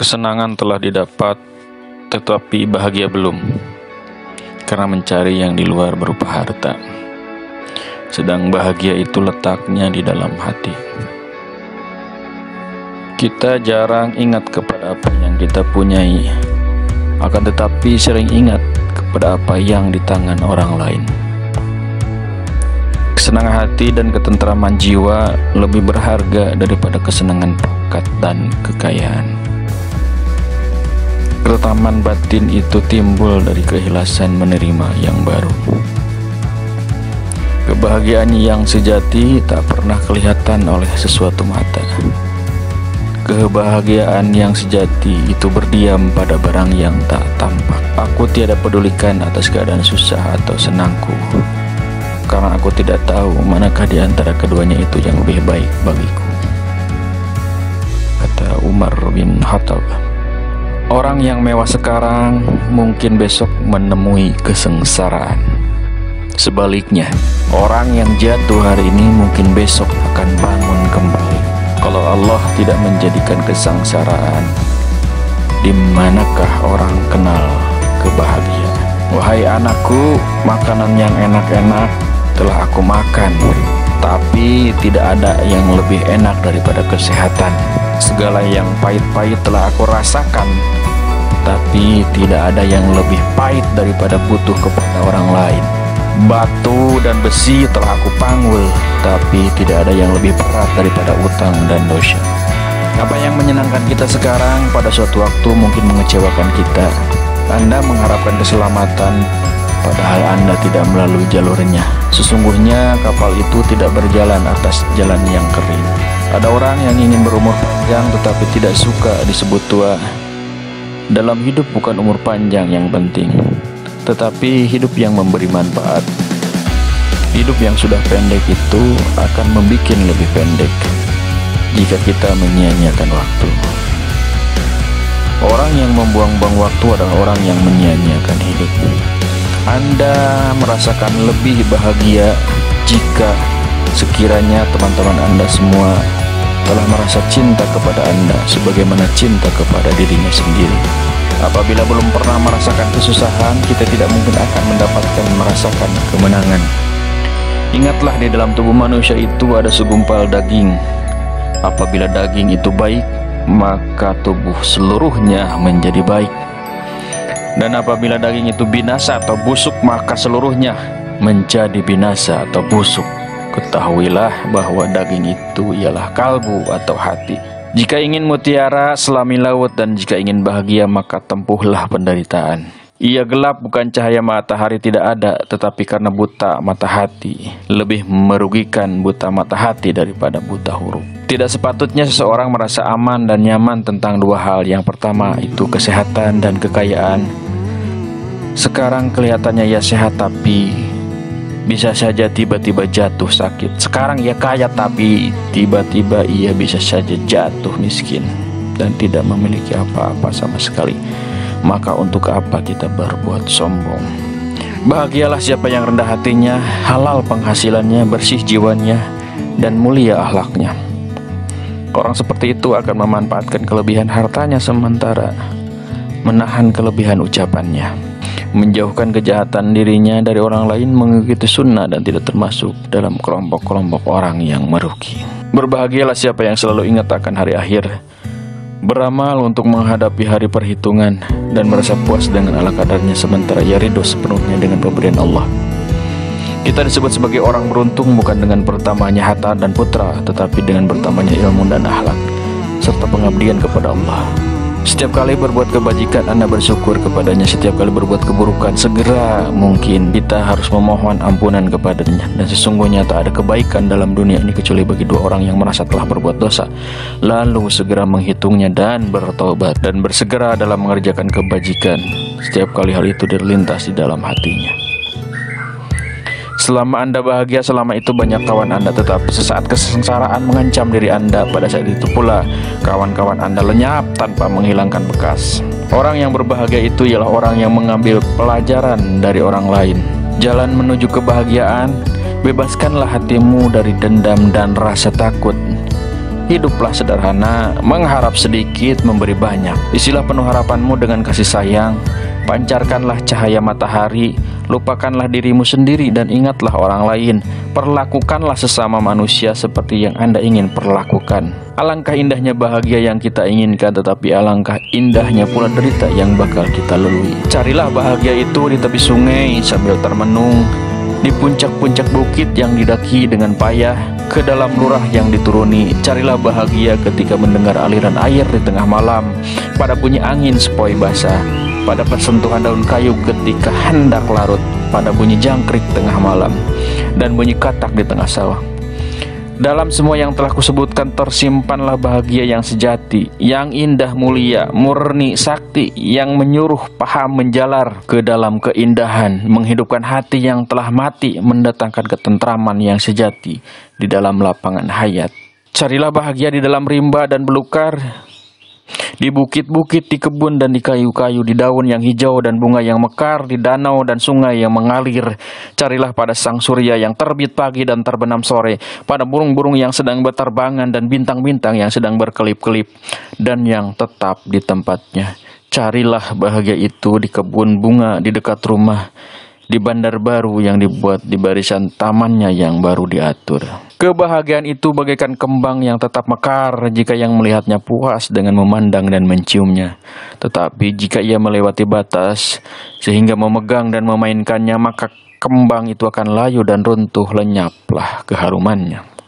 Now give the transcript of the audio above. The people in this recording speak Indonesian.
Kesenangan telah didapat, tetapi bahagia belum, karena mencari yang di luar berupa harta. Sedang bahagia itu letaknya di dalam hati. Kita jarang ingat kepada apa yang kita punyai, akan tetapi sering ingat kepada apa yang di tangan orang lain. Kesenangan hati dan ketentraman jiwa lebih berharga daripada kesenangan pangkat dan kekayaan. Keretaman batin itu timbul dari keikhlasan menerima yang baru. Kebahagiaan yang sejati tak pernah kelihatan oleh sesuatu mata. Kebahagiaan yang sejati itu berdiam pada barang yang tak tampak. Aku tiada pedulikan atas keadaan susah atau senangku, karena aku tidak tahu manakah di antara keduanya itu yang lebih baik bagiku, kata Umar bin Khattab. Orang yang mewah sekarang mungkin besok menemui kesengsaraan. Sebaliknya, orang yang jatuh hari ini mungkin besok akan bangun kembali. Kalau Allah tidak menjadikan kesengsaraan, di manakah orang kenal kebahagiaan? Wahai anakku, makanan yang enak-enak telah aku makan, tapi tidak ada yang lebih enak daripada kesehatan. Segala yang pahit-pahit telah aku rasakan, tapi tidak ada yang lebih pahit daripada butuh kepada orang lain. Batu dan besi telah aku panggul, tapi tidak ada yang lebih berat daripada utang dan dosa. Apa yang menyenangkan kita sekarang pada suatu waktu mungkin mengecewakan kita. Anda mengharapkan keselamatan, padahal Anda tidak melalui jalurnya. Sesungguhnya kapal itu tidak berjalan atas jalan yang kering. Ada orang yang ingin berumur panjang tetapi tidak suka disebut tua. Dalam hidup bukan umur panjang yang penting, tetapi hidup yang memberi manfaat. Hidup yang sudah pendek itu akan membuat lebih pendek jika kita menyia-nyiakan waktu. Orang yang membuang-buang waktu adalah orang yang menyia-nyiakan hidup. Anda merasakan lebih bahagia jika sekiranya teman-teman Anda semua telah merasa cinta kepada Anda sebagaimana cinta kepada dirinya sendiri. Apabila belum pernah merasakan kesusahan, kita tidak mungkin akan merasakan kemenangan. Ingatlah, di dalam tubuh manusia itu ada segumpal daging. Apabila daging itu baik, maka tubuh seluruhnya menjadi baik. Dan apabila daging itu binasa atau busuk, maka seluruhnya menjadi binasa atau busuk. Ketahuilah bahwa daging itu ialah kalbu atau hati. Jika ingin mutiara, selami laut, dan jika ingin bahagia, maka tempuhlah penderitaan. Ia gelap bukan cahaya matahari tidak ada, tetapi karena buta mata hati. Lebih merugikan buta mata hati daripada buta huruf. Tidak sepatutnya seseorang merasa aman dan nyaman tentang dua hal. Yang pertama itu kesehatan dan kekayaan. Sekarang kelihatannya ia sehat, tapi bisa saja tiba-tiba jatuh sakit. Sekarang ia kaya, tapi tiba-tiba ia bisa saja jatuh miskin dan tidak memiliki apa-apa sama sekali. Maka untuk apa kita berbuat sombong? Bahagialah siapa yang rendah hatinya, halal penghasilannya, bersih jiwanya, dan mulia akhlaknya. Orang seperti itu akan memanfaatkan kelebihan hartanya sementara menahan kelebihan ucapannya, menjauhkan kejahatan dirinya dari orang lain, mengikuti sunnah dan tidak termasuk dalam kelompok-kelompok orang yang merugi. Berbahagialah siapa yang selalu ingat akan hari akhir, beramal untuk menghadapi hari perhitungan, dan merasa puas dengan ala kadarnya sementara ia ridho sepenuhnya dengan pemberian Allah. Kita disebut sebagai orang beruntung bukan dengan bertambahnya harta dan putra, tetapi dengan bertambahnya ilmu dan akhlak serta pengabdian kepada Allah. Setiap kali berbuat kebajikan, Anda bersyukur kepadanya. Setiap kali berbuat keburukan, segera mungkin kita harus memohon ampunan kepadanya. Dan sesungguhnya tak ada kebaikan dalam dunia ini kecuali bagi dua orang yang merasa telah berbuat dosa, lalu segera menghitungnya dan bertobat, dan bersegera dalam mengerjakan kebajikan setiap kali hal itu terlintas di dalam hatinya. Selama Anda bahagia, selama itu banyak kawan Anda. Tetapi sesaat kesengsaraan mengancam diri Anda, pada saat itu pula kawan-kawan Anda lenyap tanpa menghilangkan bekas. Orang yang berbahagia itu ialah orang yang mengambil pelajaran dari orang lain. Jalan menuju kebahagiaan, bebaskanlah hatimu dari dendam dan rasa takut. Hiduplah sederhana, mengharap sedikit, memberi banyak. Isilah penuh harapanmu dengan kasih sayang. Pancarkanlah cahaya matahari, lupakanlah dirimu sendiri dan ingatlah orang lain. Perlakukanlah sesama manusia seperti yang Anda ingin perlakukan. Alangkah indahnya bahagia yang kita inginkan, tetapi alangkah indahnya pula derita yang bakal kita lalui. Carilah bahagia itu di tepi sungai sambil termenung, di puncak-puncak bukit yang didaki dengan payah, ke dalam lurah yang dituruni. Carilah bahagia ketika mendengar aliran air di tengah malam, pada bunyi angin sepoi basah, pada persentuhan daun kayu ketika hendak larut, pada bunyi jangkrik tengah malam, dan bunyi katak di tengah sawah. Dalam semua yang telah kusebutkan tersimpanlah bahagia yang sejati, yang indah, mulia, murni, sakti, yang menyuruh paham menjalar ke dalam keindahan, menghidupkan hati yang telah mati, mendatangkan ketentraman yang sejati di dalam lapangan hayat. Carilah bahagia di dalam rimba dan belukar, di bukit-bukit, di kebun dan di kayu-kayu, di daun yang hijau dan bunga yang mekar, di danau dan sungai yang mengalir. Carilah pada sang surya yang terbit pagi dan terbenam sore, pada burung-burung yang sedang berterbangan dan bintang-bintang yang sedang berkelip-kelip dan yang tetap di tempatnya. Carilah bahagia itu di kebun bunga di dekat rumah, di bandar baru yang dibuat di barisan tamannya yang baru diatur. Kebahagiaan itu bagaikan kembang yang tetap mekar jika yang melihatnya puas dengan memandang dan menciumnya. Tetapi jika ia melewati batas sehingga memegang dan memainkannya, maka kembang itu akan layu dan runtuh, lenyaplah keharumannya.